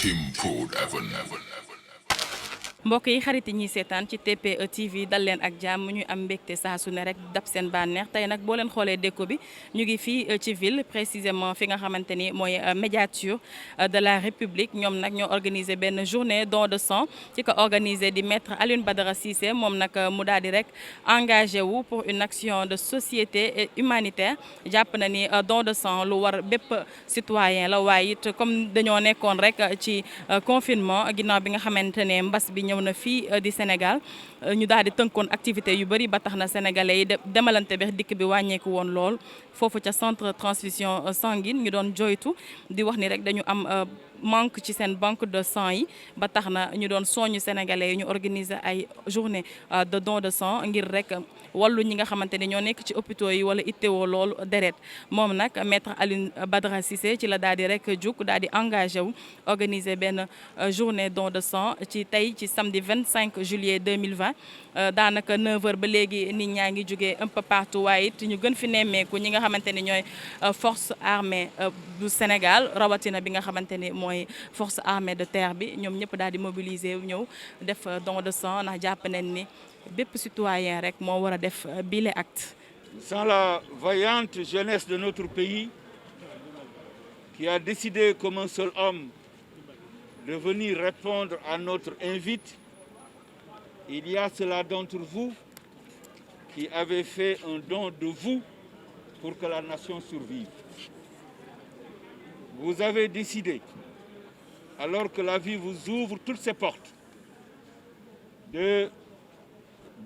Kim Prod Evan. mbokk yi xarit yi ñuy seetaan ci TPE TV dal leen ak jàmm ñu am mbégte saa su ne rek dab seen bànneex tey nag boo leen xoolee déco bi ñu ngi fii ci ville précisément fi nga xamante ni mooy médiature de la République ñoom nag ñoo organisé benn journée don de sang ci ko organisé di maître Alioune Badara Cissé moom nag mu daal di rek engagé wu pour une action de société et humanitaire jàpp na ni don de sang lu war bépp citoyen la waaye it comme dañoo nekkoon rek ci confinement ginnaaw bi nga xamante ne mbas bi ñëw na fii di Sénégal ñu daal di tënkoon activité yu bëri ba tax na sénégalais yi demalante bi dikk bi wàññeeku woon lool foofu ca centre transfusion sanguine ñu doon joytu di wax ni rek dañu am manque ci seen banque de sang yi ba tax na ñu doon soññu sénégalais yi ñu organiser ay journée de don de sang ngir rek wallu ñi nga xamante ni ñoo nekk ci hôpitaux yi wala ittewoo loolu deret moom nag maître Alioune Badara Cissé ci la daal di rek juk daal di engagé wu organiser benn journée don de sang ci tey ci samedi 25 juillet 2020 daanaka 9h ba léegi nit ñaa ngi jógee un peu partout waaye it ñu gën fi nemmeeku ñi nga xamante ni ñooy force armée du Sénégal rawatina bi nga xamante ni mooy force armée de terre bi ñoom ñëpp daal di mobiliser ñëw def don de sang ndax jàpp nañ ni bépp citoyen rek moo war a def bile acte. Sans la vaillante jeunesse de notre pays qui a décidé comme un seul homme de venir répondre à notre invite, il y a cela d'entre vous qui avez fait un don de vous pour que la nation survive. Vous avez décidé, alors que la vie vous ouvre toutes ses portes, de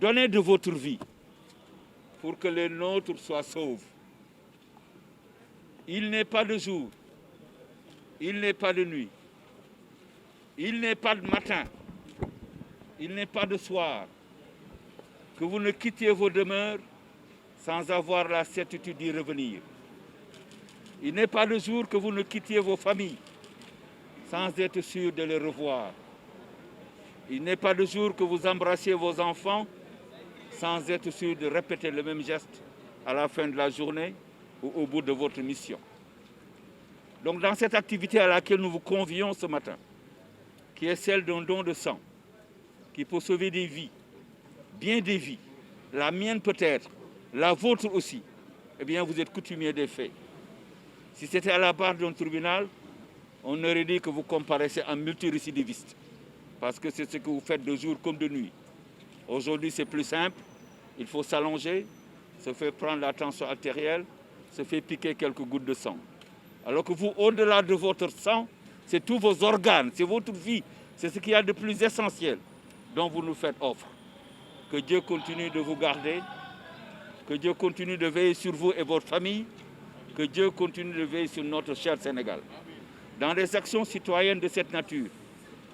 donner de votre vie pour que les nôtres soient sauvés. Il n'est pas de jour, il n'est pas de nuit, il n'est pas de matin, il n'est pas de soir que vous ne quittiez vos demeures sans avoir la certitude d'y revenir. Il n'est pas de jour que vous ne quittiez vos familles sans être sûr de les revoir. Il n'est pas de jour que vous embrassiez vos enfants sans être sûr de répéter le même geste à la fin de la journée ou au bout de votre mission. Donc dans cette activité à laquelle nous vous convions ce matin, qui est celle d'un don de sang, qui peut sauver des vies, bien des vies, la mienne peut-être, la vôtre aussi, eh bien vous êtes coutumier des faits. Si c'était à la barre d'un tribunal, on aurait dit que vous comparaissez en multirécidiviste, parce que c'est ce que vous faites de jour comme de nuit. Aujourd'hui, c'est plus simple. Il faut s'allonger, se faire prendre la tension artérielle, se faire piquer quelques gouttes de sang. Alors que vous, au-delà de votre sang, c'est tous vos organes, c'est votre vie, c'est ce qu'il y a de plus essentiel dont vous nous faites offre. Que Dieu continue de vous garder, que Dieu continue de veiller sur vous et votre famille, que Dieu continue de veiller sur notre cher Sénégal. Dans les actions citoyennes de cette nature,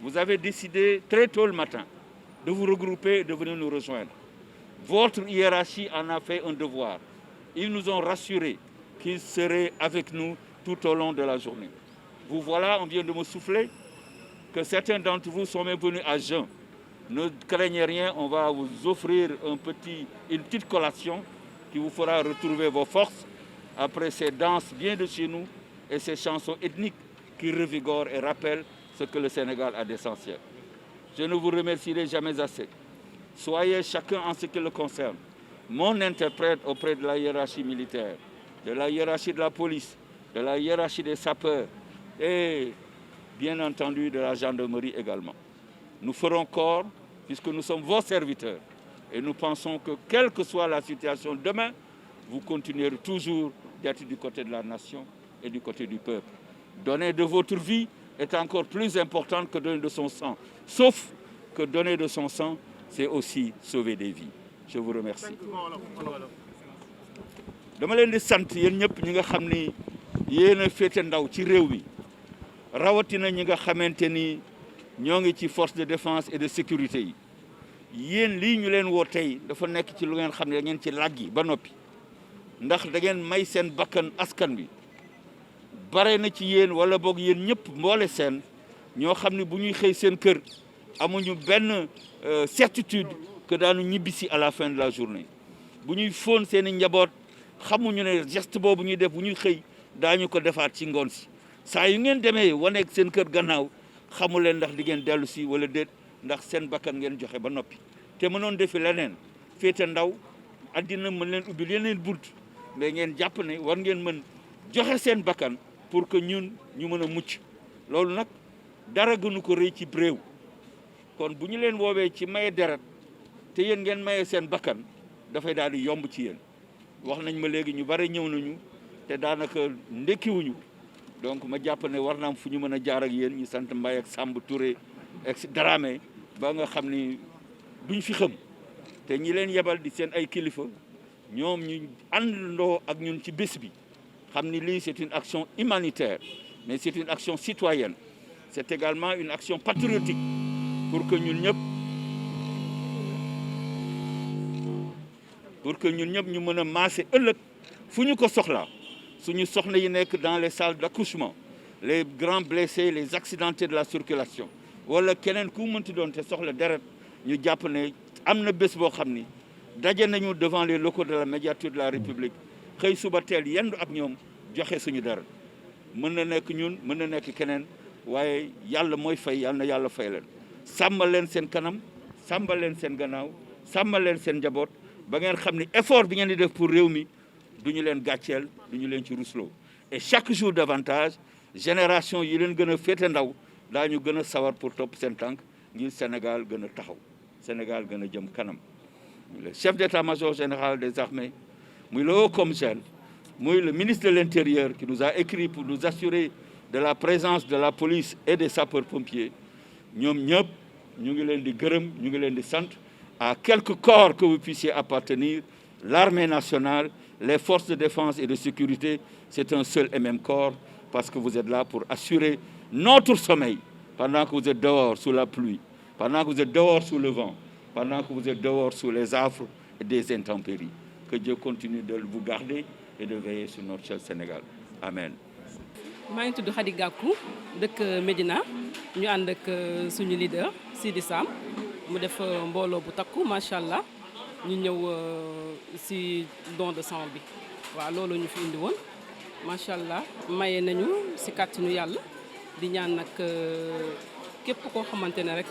vous avez décidé très tôt le matin de vous regrouper et de venir nous rejoindre. Votre hiérarchie en a fait un devoir. Ils nous ont rassurés qu'ils seraient avec nous tout au long de la journée. Vous voilà, on vient de me souffler, que certains d'entre vous sont même venus à jeun. Ne craignez rien, on va vous offrir une petite collation qui vous fera retrouver vos forces après ces danses bien de chez nous et ces chansons ethniques qui revigorent et rappellent ce que le Sénégal a d'essentiel. Je ne vous remercierai jamais assez. Soyez chacun en ce qui le concerne mon interprète auprès de la hiérarchie militaire, de la hiérarchie de la police, de la hiérarchie des sapeurs et bien entendu de la gendarmerie également. Nous ferons corps puisque nous sommes vos serviteurs et nous pensons que quelle que soit la situation demain, vous continuerez toujours d'être du côté de la nation et du côté du peuple. Donner de votre vie est encore plus important que donner de son sang. Sauf que donner de son sang, c'est aussi sauver des vies. Je vous remercie. dama leen di sant yéen ñëpp ñi nga xam ni yéen a féete ndaw ci réew mi rawatina ñi nga xamante ni ñoo ngi ci force de défense et de sécurité yi yéen lii ñu leen woo tey dafa nekk ci lu ngeen xam ne da ngeen ci làggi ba noppi ndax da ngeen may seen bakkan askan bi bare na ci yéen wala boog yéen ñëpp mboole seen ñoo xam ne bu ñuy xëy seen kër amuñu benn certitude que daanu ñibbisi à la fin de la journée bu ñuy fóon seen i njaboot xamuñu ne geste boobu ñuy def bu ñuy xëy daañu ko defaat ci ngoon si saa yu ngeen demee waneeg seen kër gannaaw xamu leen ndax di ngeen dellu si wala déet ndax seen bakkan ngeen joxe ba noppi te mënoon defi leneen féete ndaw addina mën leen ubbil yeneen bunt mais ngeen jàpp ne war ngeen mën joxe seen bakkan pour que ñun ñu mën a mucc loolu nag dara gënu ko rëy ci réew kon bu ñu leen woowee ci maye deret te yéen ngeen maye seen bakkan dafay daal di yomb ci yéen wax nañ ma léegi ñu bari ñëw nañu te daanaka ndekkiwuñu donc ma jàpp ne war na am fu ñu mën a jaar ak yéen ñu sant Mbaye ak Samb Touré ak Dramé ba nga xam ni duñ fi xam te ñi leen yebal di seen ay kilifa ñoom ñu àndandoo ak ñun ci bés bi xam ni lii c'est une action humanitaire mais c'est une action citoyenne c'est également une action patriotique pour que ñun ñëpp ñu mën a maase ëllëg fu ñu ko soxlaa suñu soxna yi nekk dans les salles d'accouchement les grands blessés les accidentés de la circulation wala keneen ku mënti doon te soxla deret ñu jàpp ne am na bés boo xam ni daje nañu devant les locaux de la médiature de la République xëy suba teel yendu ak ñoom joxe suñu deret mën na nekk ñun mën na nekk keneen waaye yàlla mooy fay yàlla na yàlla fay leen sàmmal leen seen kanam sàmmal leen seen gannaaw sàmmal leen seen njaboot ba ngeen xam ni effort bi ngeen di def pour réew mi du ñu leen gàcceel du ñu leen ci rusloo et chaque jour davantage génération yi leen gën a féete ndaw daañu gën a sawar pour topp seen tànk ngir Sénégal gën a taxaw Sénégal gën a jëm kanam le chef d'état-major général des armées muy le haut-commissaire muy le ministre de l'Intérieur qui nous a écrit pour nous assurer de la présence de la police et des sapeurs-pompiers ñoom ñëpp ñu ngi leen di gërëm ñu ngi leen di sant à quelque corps que vous puissiez appartenir l'armée nationale les forces de défense et de sécurité c'est un seul et même corps parce que vous êtes là pour assurer notre sommeil pendant que vous êtes dehors sous la pluie pendant que vous êtes dehors sous le vent pendant que vous êtes dehors sous les affres et des intempéries que Dieu continue de vous garder et de veiller sur notre cher Sénégal amen. maa ngi tudd Khady Gakou dëkk Médina ñu ànd ak suñu leader Sidi Sam mu def mbooloo bu takku macha allah ñu ñëw si don de sang bi waaw loolu ñu fi indi woon macha allah maye nañu si kàttanu yàlla di ñaan nag képp koo xamante ne rek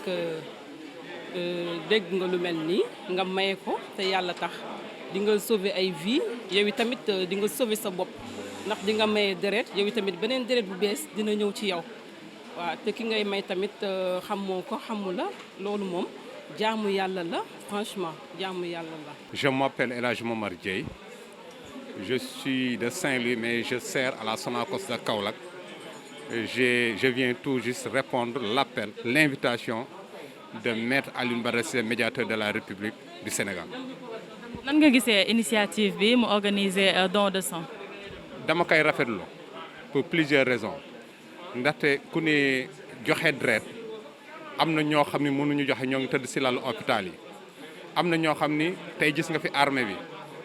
dégg nga lu mel nii nga maye ko te yàlla tax di nga sauver ay vie yow tamit di nga sauver sa bopp ndax di nga maye deret yow tamit beneen deret bu bees dina ñëw ci yow waaw te ki ngay may tamit xamoo ko xamu la loolu moom jaamu yàlla la franchement jaamu yàlla la. Je m'appelle El Hadj Momar Dieye. Je suis de Saint-Louis mais je sers à la Sonacos de Kaolack. Je viens tout juste répondre l'appel, l'invitation de Maître Alioune Badara Cissé, médiateur de la République du Sénégal. nan nga gisee initiative bi mu organiser don de sang. dama koy rafetlu pour plusieurs raisons ndaxte ku ne joxe deret am na ñoo xam ne mënuñu joxe ñoo ngi tëdd si lalu hôpital yi am na ñoo xam ni tey gis nga fi armée bi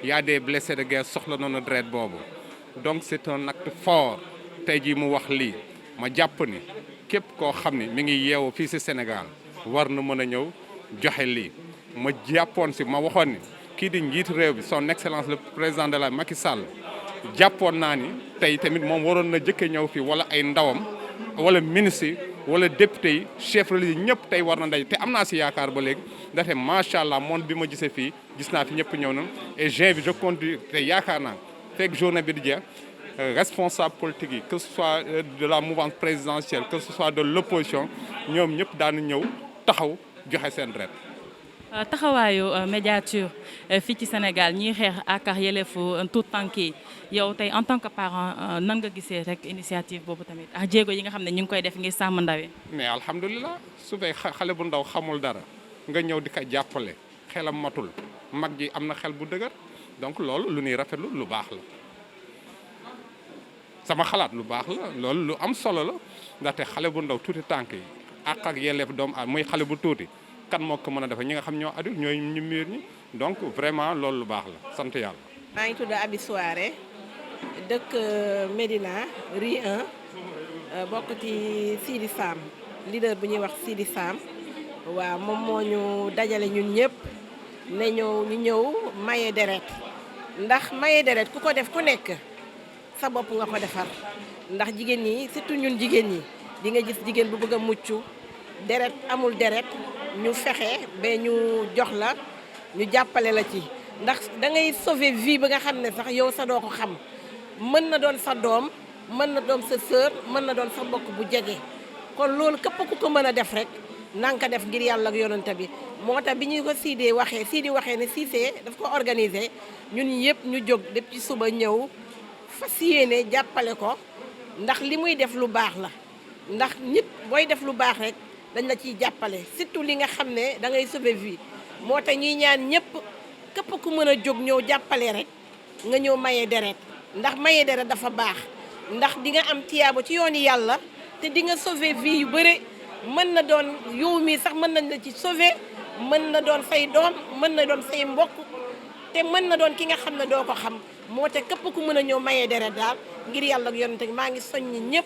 y a des blessés de guerre soxla noonu deret boobu donc c'est un acte fort tey jii mu wax lii ma jàpp ni képp koo xam ni mi ngi yeewu fii si Sénégal war na mën a ñëw joxe lii ma jàppoon si ma waxoon ni kii di njiitu réew bi son excellence le président de la Macky Sall jàppoon naa ni tey tamit moom waroon na jëkke ñëw fii wala ay ndawam wala ministre yi wala député yi chef religieux ñëpp tey war na ndaj te am naa si yaakaar ba léegi ndaxte macha allah monde bi ma gisee fii gis naa fi ñëpp ñëw na et j'invite je continue te yaakaar naa fekk journée bi di jeex responsable politique yi que ce soit de la mouvance présidentielle que ce soit de l'opposition ñoom ñëpp daanu ñëw taxaw joxe seen deret. taxawaayu médiature fii ci Sénégal ñiy xeex ak yelleefu tout tànk yi yow tey en tant que parent nan nga gisee rek initiative boobu tamit ak jéego yi nga xam ne ñu ngi koy def ngir sàmm ndaw yi. mais alhamdulilah su fekkee xale bu ndaw xamul dara nga ñëw di ko jàppale xelam matul mag ji am na xel bu dëgër donc loolu lu ñuy rafetlu lu baax la sama xalaat lu baax la loolu lu am solo la ndaxte xale bu ndaw tuuti tànk yi ak yelleef doomu aadama muy xale bu tuuti. kan moo ko mën a defee ñi nga xam ñoo adulte ñooy ñu miir ñi donc vraiment loolu lu baax la sant yàlla. maa ngi tudd Abi Souare dëkk Médina Rue 1 bokk ci Sidi Sam leader bu ñuy wax Sidi Sam waaw moom moo ñu dajale ñun ñëpp ne ñu ñëw maye deret ndax maye deret ku ko def ku nekk sa bopp nga ko defar ndax jigéen ñi surtout ñun jigéen ñi di nga gis jigéen bu bëgg a mucc deret amul deret ñu fexe ba ñu jox la ñu jàppale la ci ndax da ngay sauver vie ba nga xam ne sax yow sa doo ko xam mën na doon sa doom mën na doon sa sœur mën na doon sa mbokk bu jege kon loolu képp ku ko mën a def rek na nga ko def ngir yàlla ak yonante bi moo tax bi ñu ko Sidi waxee ne Cissé daf ko organiser ñun yëpp ñu jóg depuis suba ñëw fas yéene jàppale ko ndax li muy def lu baax la ndax nit booy def lu baax rek dañ la ciy jàppale surtout li nga xam ne da ngay sauver vie moo tax ñuy ñaan ñëpp képp ku mën a jóg ñëw jàppale rek nga ñëw maye deret ndax maye deret dafa baax ndax di nga am tiyaabo ci yooni yàlla te di nga sauver vie yu bëre mën na doon yow mii sax mën nañ la ci sauver mën na doon say doom mën na doon say mbokk te mën na doon ki nga xam ne doo ko xam moo tax képp ku mën a ñëw maye deret daal ngir yàlla ak yonante maa ngi soññi ñëpp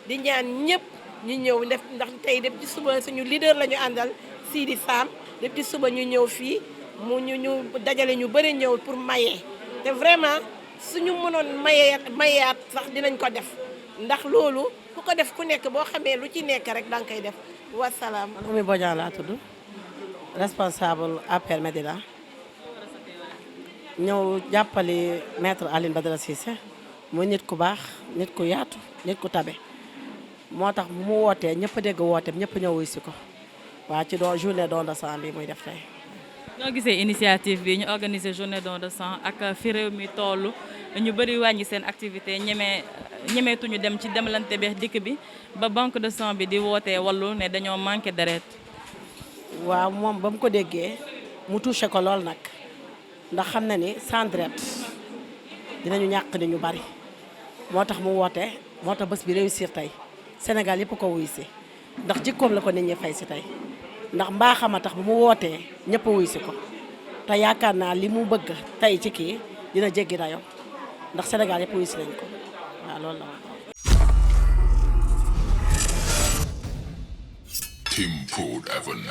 di ñaan ñëpp ñu ñëw def ndax tey def ci suba suñu leader la ñu àndal Sidi Sam def ci suba ñu ñëw fii mu ñu dajale ñu bëri ñëw pour maye te vraiment suñu mënoon mayaat sax dinañ ko def ndax loolu ku ko def ku nekk boo xamee lu ci nekk rek danga koy def wasalaam. man Oumy Bodian laa tudd responsable APR Médina ñëw jàppali maître Alioune Badara Cissé muy nit ku baax nit ku yaatu nit ku tabe moo tax bu mu wootee ñëpp dégg wooteem ñëpp ñëw wuy si ko waa ci journée don de sang bi muy def tey. ñoo gisee initiative bi ñu organiser journée don de sang ak fi réew mi toll ñu bëri wàññi seen activité ñemeetuñu dem ci demlante beex dikk bi ba banque de sang bi di wootee wallu ne dañoo manqué deret. waaw moom ba mu ko déggee mu touché ko lool nag ndax xam na ni sans deret dinañu ñàkk ni ñu bari moo tax mu woote moo tax bés bi réussir tey Sénégal yëpp ko wuy si ndax jikkoom la ko nit ñi fay si tey ndax mbaaxam a tax bu mu wootee ñëpp wuy si ko te yaakaar naa li mu bëgg tey ci kii dina jéggi dayoo ndax Sénégal yëpp wuy si nañ ko waaw loolu la. Tim Prod Evan.